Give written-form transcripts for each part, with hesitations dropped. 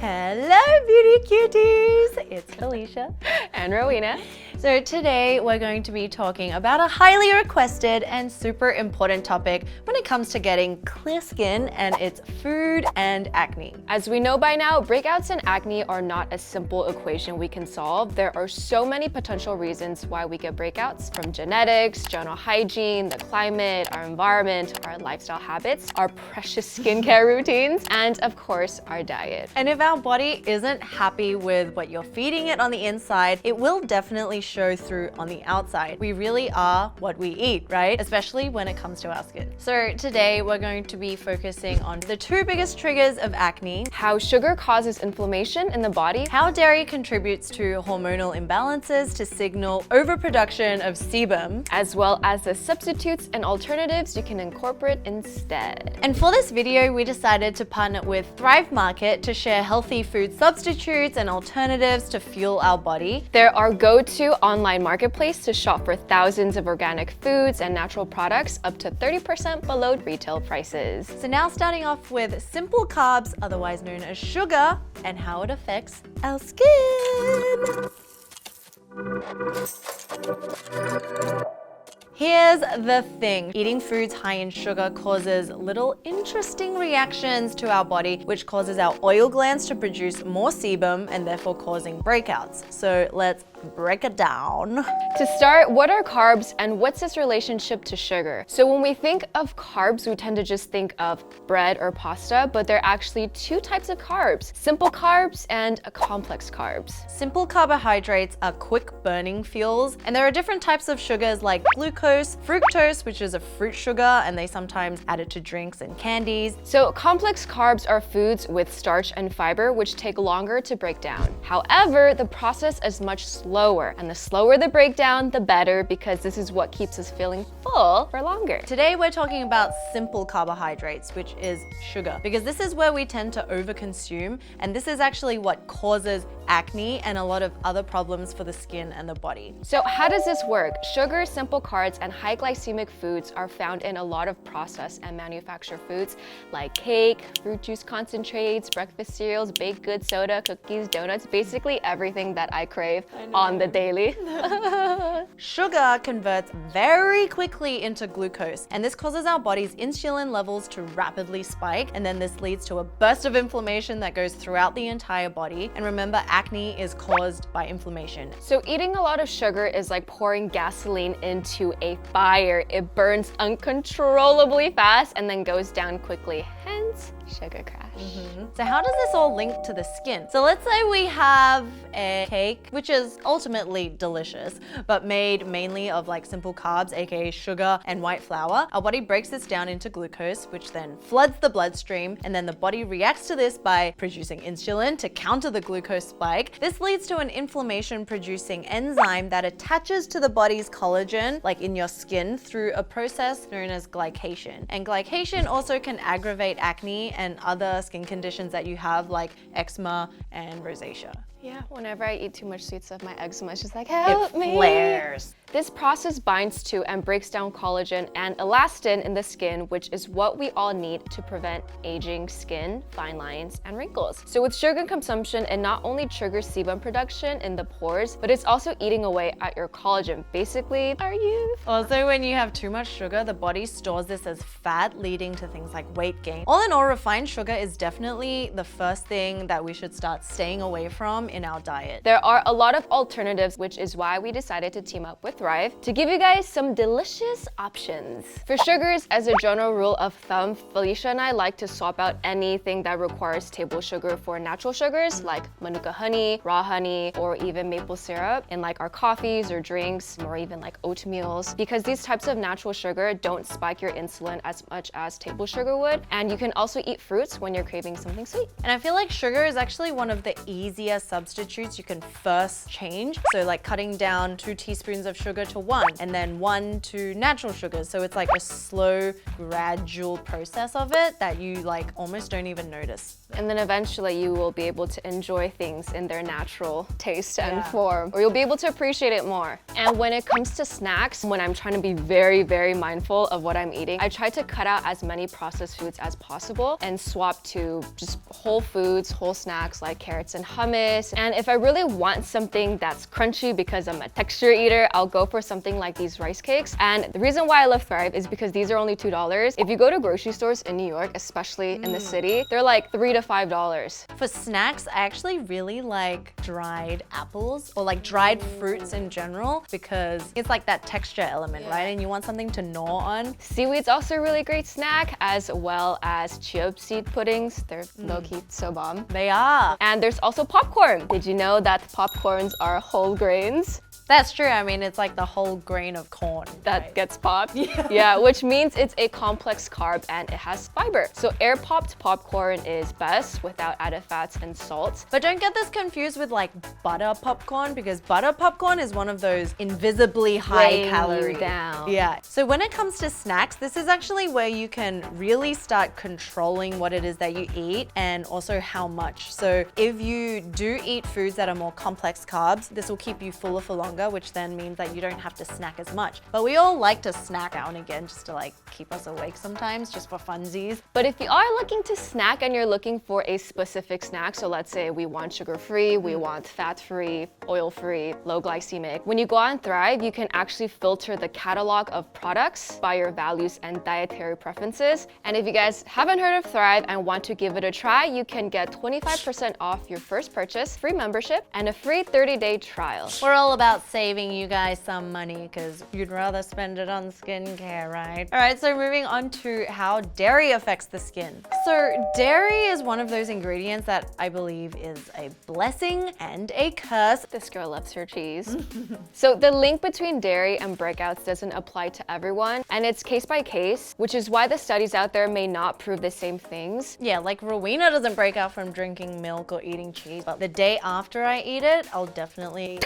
Hello, beauty cuties! It's Califia and Rowena. So today we're going to be talking about a highly requested and super important topic when it comes to getting clear skin, and it's food and acne. As we know by now, breakouts and acne are not a simple equation we can solve. There are so many potential reasons why we get breakouts, from genetics, general hygiene, the climate, our environment, our lifestyle habits, our precious skincare routines, and of course, our diet. And if our body isn't happy with what you're feeding it on the inside, it will definitely show through on the outside. We really are what we eat, right? Especially when it comes to our skin. So today we're going to be focusing on the two biggest triggers of acne, how sugar causes inflammation in the body, how dairy contributes to hormonal imbalances to signal overproduction of sebum, as well as the substitutes and alternatives you can incorporate instead. And for this video, we decided to partner with Thrive Market to share healthy food substitutes and alternatives to fuel our body. They're our go-to online marketplace to shop for thousands of organic foods and natural products up to 30% below retail prices. So now starting off with simple carbs, otherwise known as sugar, and how it affects our skin. Here's the thing. Eating foods high in sugar causes little interesting reactions to our body, which causes our oil glands to produce more sebum and therefore causing breakouts. So let's break it down. To start, what are carbs and what's its relationship to sugar? So when we think of carbs, we tend to just think of bread or pasta, but there are actually two types of carbs: simple carbs and complex carbs. Simple carbohydrates are quick burning fuels, and there are different types of sugars like glucose, fructose, which is a fruit sugar, and they sometimes add it to drinks and candies. So complex carbs are foods with starch and fiber, which take longer to break down. However, the process is much slower, and the slower the breakdown, the better, because this is what keeps us feeling full for longer. Today we're talking about simple carbohydrates, which is sugar, because this is where we tend to overconsume, and this is actually what causes acne and a lot of other problems for the skin and the body. So how does this work? Sugar, simple carbs, and high glycemic foods are found in a lot of processed and manufactured foods like cake, fruit juice concentrates, breakfast cereals, baked goods, soda, cookies, donuts, basically everything that I crave on the daily. Sugar converts very quickly into glucose, and this causes our body's insulin levels to rapidly spike, and then this leads to a burst of inflammation that goes throughout the entire body. And remember, acne is caused by inflammation. So eating a lot of sugar is like pouring gasoline into a fire. It burns uncontrollably fast and then goes down quickly, hence sugar crash. So how does this all link to the skin? So let's say we have a cake, which is ultimately delicious, but made mainly of like simple carbs, aka sugar and white flour. Our body breaks this down into glucose, which then floods the bloodstream, and then the body reacts to this by producing insulin to counter the glucose spike. This leads to an inflammation-producing enzyme that attaches to the body's collagen, like in your skin, through a process known as glycation. And glycation also can aggravate acne and other skin conditions that you have, like eczema and rosacea. Yeah, whenever I eat too much sweet stuff, my eczema is just like, help me. It flares. This process binds to and breaks down collagen and elastin in the skin, which is what we all need to prevent aging skin, fine lines, and wrinkles. So with sugar consumption, it not only triggers sebum production in the pores, but it's also eating away at your collagen, basically our youth. Also, when you have too much sugar, the body stores this as fat, leading to things like weight gain. All in all, refined sugar is definitely the first thing that we should start staying away from in our diet. There are a lot of alternatives, which is why we decided to team up with Thrive to give you guys some delicious options. For sugars, as a general rule of thumb, Felicia and I like to swap out anything that requires table sugar for natural sugars like Manuka honey, raw honey, or even maple syrup in like our coffees or drinks, or even like oatmeals, because these types of natural sugar don't spike your insulin as much as table sugar would. And you can also eat fruits when you're craving something sweet. And I feel like sugar is actually one of the easier substitutes you can first change. So like cutting down 2 teaspoons of sugar to 1, and then 1 to natural sugars. So it's like a slow, gradual process of it that you like almost don't even notice. And then eventually you will be able to enjoy things in their natural taste and form, or you'll be able to appreciate it more. And when it comes to snacks, when I'm trying to be very, very mindful of what I'm eating, I try to cut out as many processed foods as possible. possible and swap to just whole foods, whole snacks like carrots and hummus. And if I really want something that's crunchy because I'm a texture eater, I'll go for something like these rice cakes. And the reason why I love Thrive is because these are only $2. If you go to grocery stores in New York, especially in the city, they're like $3 to $5. For snacks, I actually really like dried apples or like dried fruits in general because it's like that texture element, right? And you want something to gnaw on. Seaweed's also a really great snack, as well as chia seed puddings. They're low-key so bomb. They are. And there's also popcorn. Did you know that popcorns are whole grains? That's true. I mean, it's like the whole grain of corn That gets popped. Yeah, which means it's a complex carb and it has fiber. So air-popped popcorn is best without added fats and salt. But don't get this confused with like butter popcorn, because butter popcorn is one of those invisibly high calorie. Down. Yeah. So when it comes to snacks, this is actually where you can really start controlling what it is that you eat and also how much. So if you do eat foods that are more complex carbs, this will keep you fuller for longer, which then means that you don't have to snack as much. But we all like to snack now and again just to like keep us awake sometimes, just for funsies. But if you are looking to snack and you're looking for a specific snack, so let's say we want sugar-free, we want fat-free, oil-free, low glycemic, when you go on Thrive, you can actually filter the catalog of products by your values and dietary preferences. And if you guys haven't heard of Thrive and want to give it a try, you can get 25% off your first purchase, free membership, and a free 30-day trial. We're all about saving you guys some money because you'd rather spend it on skincare, right? All right, so moving on to how dairy affects the skin. So dairy is one of those ingredients that I believe is a blessing and a curse. This girl loves her cheese. So the link between dairy and breakouts doesn't apply to everyone, and it's case by case, which is why the studies out there may not prove the same things. Yeah, like Rowena doesn't break out from drinking milk or eating cheese, but the day after I eat it, I'll definitely...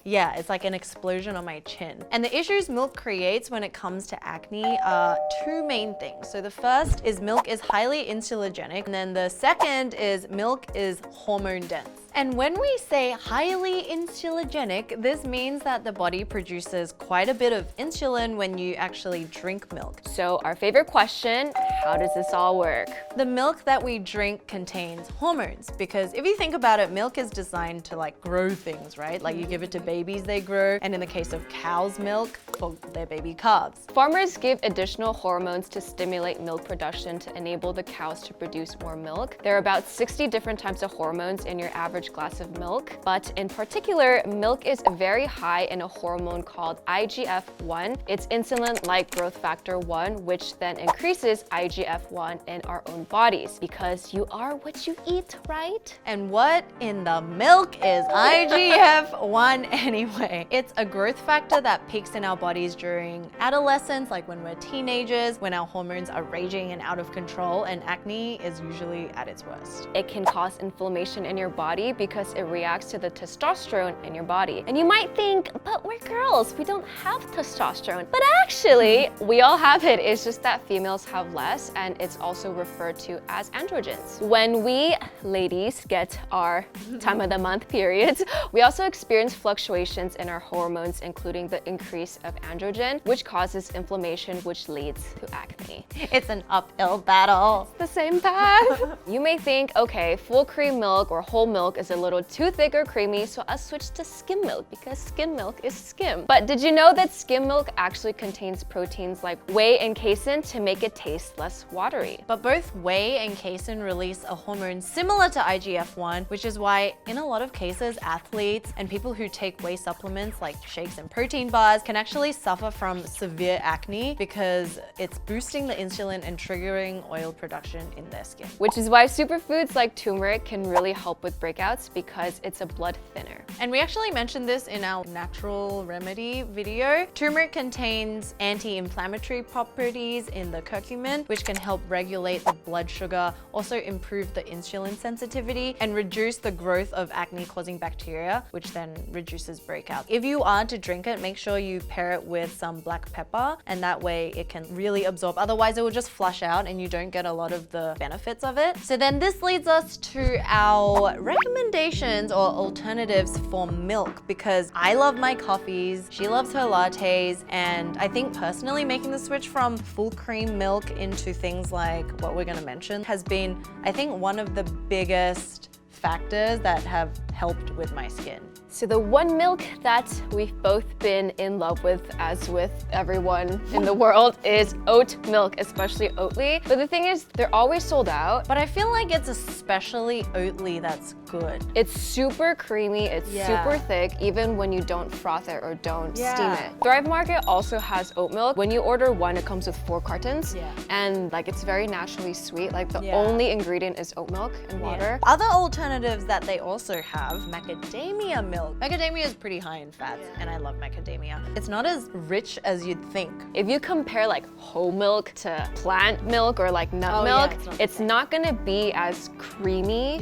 Yeah, it's like an explosion on my chin. And the issues milk creates when it comes to acne are two main things. So the first is milk is highly insulogenic, and then the second is milk is hormone dense. And when we say highly insulogenic, this means that the body produces quite a bit of insulin when you actually drink milk. So our favorite question, how does this all work? The milk that we drink contains hormones, because if you think about it, milk is designed to like grow things, right? Like you give it to babies, they grow. And in the case of cow's milk, for their baby calves. Farmers give additional hormones to stimulate milk production to enable the cows to produce more milk. There are about 60 different types of hormones in your average glass of milk, but in particular, milk is very high in a hormone called IGF-1. It's insulin-like growth factor 1, which then increases IGF-1 in our own bodies, because you are what you eat, right? And what in the milk is IGF-1 anyway? It's a growth factor that peaks in our bodies during adolescence, like when we're teenagers, when our hormones are raging and out of control, and acne is usually at its worst. It can cause inflammation in your body because it reacts to the testosterone in your body. And you might think, but we're girls, we don't have testosterone. But actually, we all have it. It's just that females have less, and it's also referred to as androgens. When we ladies get our time of the month periods, we also experience fluctuations in our hormones, including the increase of androgen, which causes inflammation, which leads to acne. It's an uphill battle. The same path. You may think, okay, full cream milk or whole milk is a little too thick or creamy, so I'll switch to skim milk because skim milk is skim. But did you know that skim milk actually contains proteins like whey and casein to make it taste less watery? But both whey and casein release a hormone similar to IGF-1, which is why in a lot of cases, athletes and people who take whey supplements like shakes and protein bars can actually suffer from severe acne because it's boosting the insulin and triggering oil production in their skin. Which is why superfoods like turmeric can really help with breakouts because it's a blood thinner. And we actually mentioned this in our natural remedy video. Turmeric contains anti-inflammatory properties in the curcumin, which can help regulate the blood sugar, also improve the insulin sensitivity, and reduce the growth of acne-causing bacteria, which then reduces breakouts. If you are to drink it, make sure you pair it with some black pepper, and that way it can really absorb. Otherwise, it will just flush out and you don't get a lot of the benefits of it. So then this leads us to our recommendation recommendations or alternatives for milk because I love my coffees, she loves her lattes, and I think personally making the switch from full cream milk into things like what we're gonna mention has been, I think, one of the biggest factors that have helped with my skin. So the one milk that we've both been in love with, as with everyone in the world, is oat milk, especially Oatly. But the thing is, they're always sold out. But I feel like it's especially Oatly that's good. It's super creamy, it's super thick, even when you don't froth it or don't steam it. Thrive Market also has oat milk. When you order one, it comes with 4 cartons. And like it's very naturally sweet. Like the only ingredient is oat milk and water. Other alternatives that they also have, macadamia milk. Macadamia is pretty high in fats, and I love macadamia. It's not as rich as you'd think. If you compare like whole milk to plant milk or like nut milk, it's not gonna be as creamy.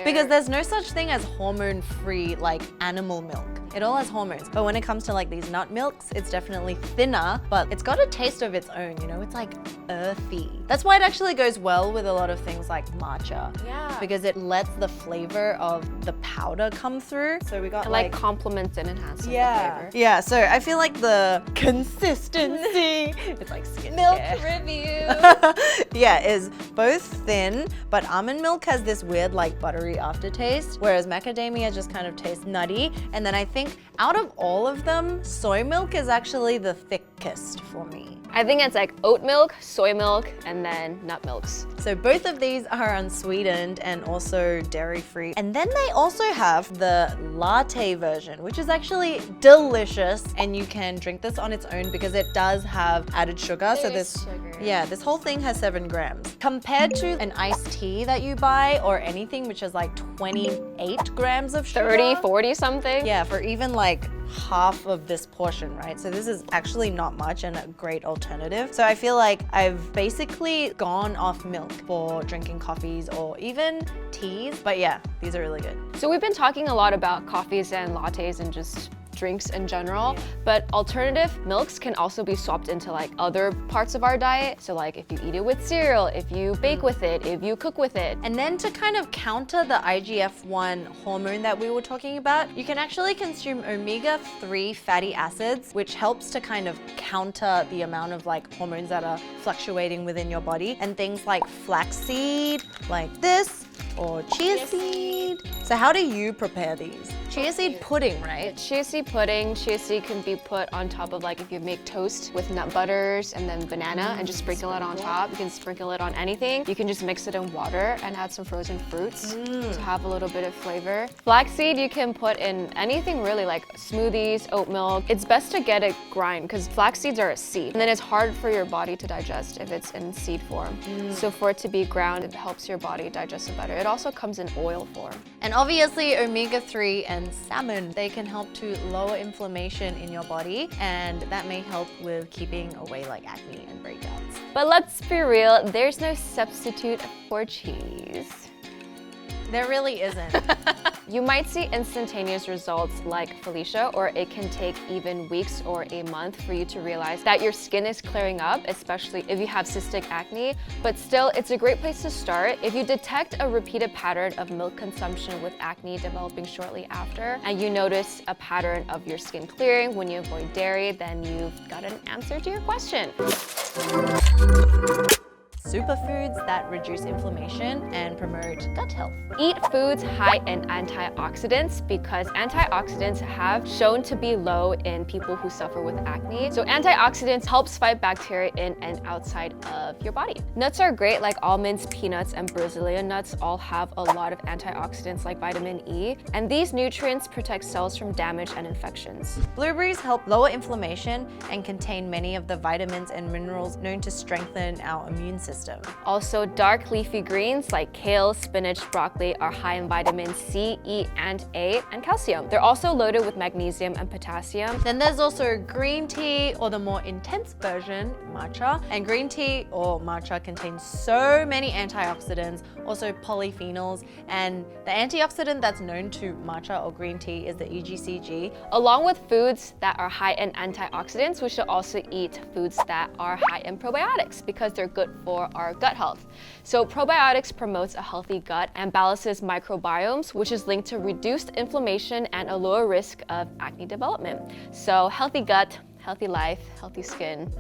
Because there's no such thing as hormone-free like animal milk. It all has hormones. But when it comes to like these nut milks, it's definitely thinner, but it's got a taste of its own, you know? It's like earthy. That's why it actually goes well with a lot of things like matcha. Because it lets the flavor of the powder come through. So we got like complements and enhances the flavor. Yeah, so I feel like the consistency, it's like skincare. Milk review. Is both thin, but almond milk has this weird like buttery aftertaste, whereas macadamia just kind of tastes nutty. And then I think out of all of them, soy milk is actually the thickest for me. I think it's like oat milk, soy milk, and then nut milks. So both of these are unsweetened and also dairy-free. And then they also have the latte version, which is actually delicious. And you can drink this on its own because it does have added sugar. So this whole thing has 7 grams. Compared to an iced tea that you buy or anything, which is like 28 grams of sugar. 30, 40 something. Yeah, for even like half of this portion, right? So this is actually not much and a great alternative. So I feel like I've basically gone off milk for drinking coffees or even teas. But yeah, these are really good. So we've been talking a lot about coffees and lattes and just drinks in general, but alternative milks can also be swapped into like other parts of our diet. So like if you eat it with cereal, if you bake with it, if you cook with it. And then to kind of counter the IGF-1 hormone that we were talking about, you can actually consume omega-3 fatty acids, which helps to kind of counter the amount of like hormones that are fluctuating within your body. And things like flaxseed, like this, or chia seed. So how do you prepare these? Chia seed pudding, right? Chia seed pudding. Chia seed can be put on top of like if you make toast with nut butters and then banana and just sprinkle it on top. You can sprinkle it on anything. You can just mix it in water and add some frozen fruits to have a little bit of flavor. Flaxseed you can put in anything really, like smoothies, oat milk. It's best to get it grind because flax seeds are a seed and then it's hard for your body to digest if it's in seed form. So for it to be ground, it helps your body digest it better. It also comes in oil form. And obviously omega-3 and salmon, they can help to lower inflammation in your body, and that may help with keeping away like acne and breakouts. But let's be real, there's no substitute for cheese. There really isn't. You might see instantaneous results like Felicia, or it can take even weeks or a month for you to realize that your skin is clearing up, especially if you have cystic acne. But still, it's a great place to start. If you detect a repeated pattern of milk consumption with acne developing shortly after, and you notice a pattern of your skin clearing when you avoid dairy, then you've got an answer to your question. Superfoods that reduce inflammation and promote gut health. Eat foods high in antioxidants because antioxidants have shown to be low in people who suffer with acne. So antioxidants helps fight bacteria in and outside of your body. Nuts are great, like almonds, peanuts, and Brazilian nuts all have a lot of antioxidants like vitamin E, and these nutrients protect cells from damage and infections. Blueberries help lower inflammation and contain many of the vitamins and minerals known to strengthen our immune system. Also, dark leafy greens like kale, spinach, broccoli are high in vitamins C, E, and A, and calcium. They're also loaded with magnesium and potassium. Then there's also green tea, or the more intense version, matcha. And green tea or matcha contains so many antioxidants, also polyphenols, and the antioxidant that's known to matcha or green tea is the EGCG. Along with foods that are high in antioxidants, we should also eat foods that are high in probiotics because they're good for our gut health. So probiotics promotes a healthy gut and balances microbiomes, which is linked to reduced inflammation and a lower risk of acne development. So healthy gut, healthy life, healthy skin,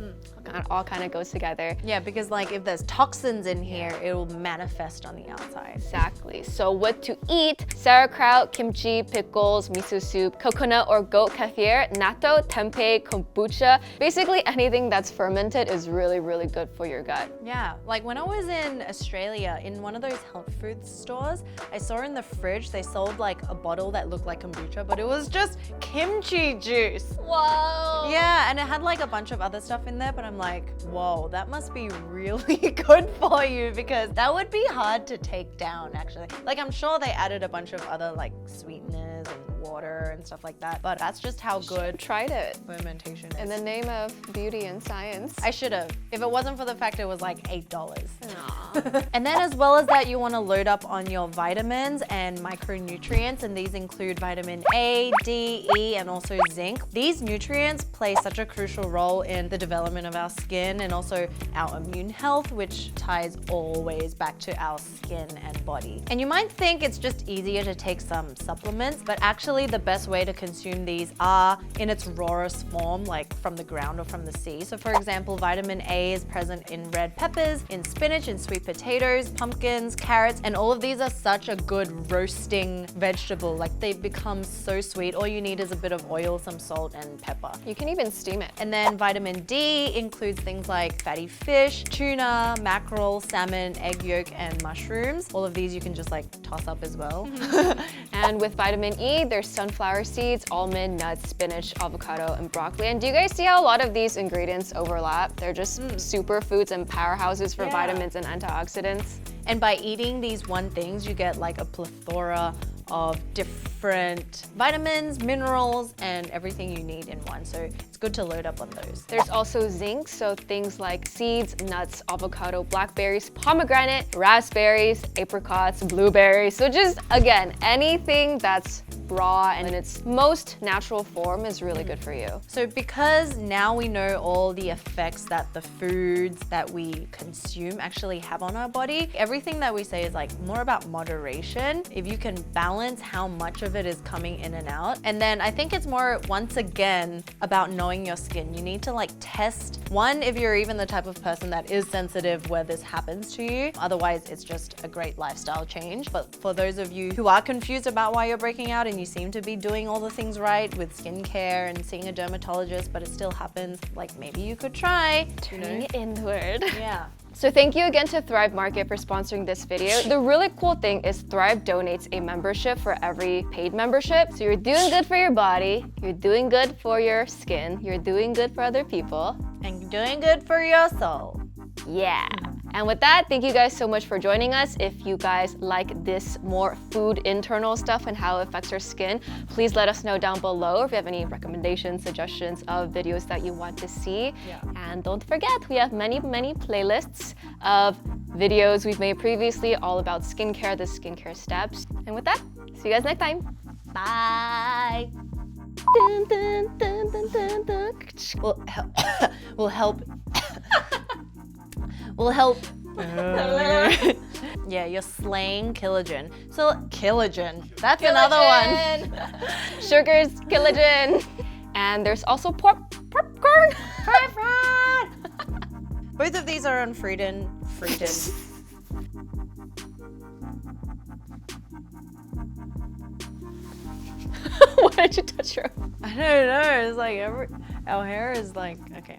all kind of goes together. Yeah, because like if there's toxins in here, it will manifest on the outside. Exactly. So what to eat: sauerkraut, kimchi, pickles, miso soup, coconut or goat kefir, natto, tempeh, kombucha. Basically anything that's fermented is really, really good for your gut. Yeah, like when I was in Australia, in one of those health food stores, I saw in the fridge, they sold like a bottle that looked like kombucha, but it was just kimchi juice. Whoa. Yeah, and it had like a bunch of other stuff in there, but I'm like, whoa, that must be really good for you, because that would be hard to take down actually. Like I'm sure they added a bunch of other like sweeteners and water and stuff like that, but that's just how good Tried it. fermentation is. In the name of beauty and science. I should have, if it wasn't for the fact it was like $8. Aw. And then as well as that, you want to load up on your vitamins and micronutrients, and these include vitamin A, D, E, and also zinc. These nutrients play such a crucial role in the development of our skin and also our immune health, which ties always back to our skin and body. And you might think it's just easier to take some supplements, but actually the best way to consume these are in its rawest form, like from the ground or from the sea. So for example, vitamin A is present in red peppers, in spinach, in sweet potatoes, pumpkins, carrots, and all of these are such a good roasting vegetable. Like they become so sweet. All you need is a bit of oil, some salt, and pepper. You can even steam it. And then vitamin D includes things like fatty fish, tuna, mackerel, salmon, egg yolk, and mushrooms. All of these you can just like toss up as well. And with vitamin E, there's sunflower seeds, almond, nuts, spinach, avocado, and broccoli. And do you guys see how a lot of these ingredients overlap? They're just superfoods and powerhouses for vitamins and antioxidants. And by eating these one things, you get like a plethora of different vitamins, minerals, and everything you need in one. So it's good to load up on those. There's also zinc, so things like seeds, nuts, avocado, blackberries, pomegranate, raspberries, apricots, blueberries. So just, again, anything that's raw and in its most natural form is really good for you. So because now we know all the effects that the foods that we consume actually have on our body, everything that we say is like more about moderation. If you can balance how much of it is coming in and out. And then I think it's more, once again, about knowing your skin. You need to like test, one, if you're even the type of person that is sensitive where this happens to you. Otherwise, it's just a great lifestyle change. But for those of you who are confused about why you're breaking out and you seem to be doing all the things right with skincare and seeing a dermatologist, but it still happens, like maybe you could try Turning it inward. Yeah. So thank you again to Thrive Market for sponsoring this video. The really cool thing is Thrive donates a membership for every paid membership. So you're doing good for your body, you're doing good for your skin, you're doing good for other people. And you're doing good for your soul. Yeah. And with that, thank you guys so much for joining us. If you guys like this more food internal stuff and how it affects our skin, please let us know down below if you have any recommendations, suggestions of videos that you want to see. Yeah. And don't forget, we have many, many playlists of videos we've made previously all about skincare, the skincare steps. And with that, see you guys next time. Bye. Dun, dun, dun, dun, dun, dun. We'll help. Will help. Yeah, you're slaying collagen. So collagen, that's another one. Sugar's collagen. And there's also popcorn. Both of these are on Frieden. Why did you touch your? I don't know. It's like our hair is like okay.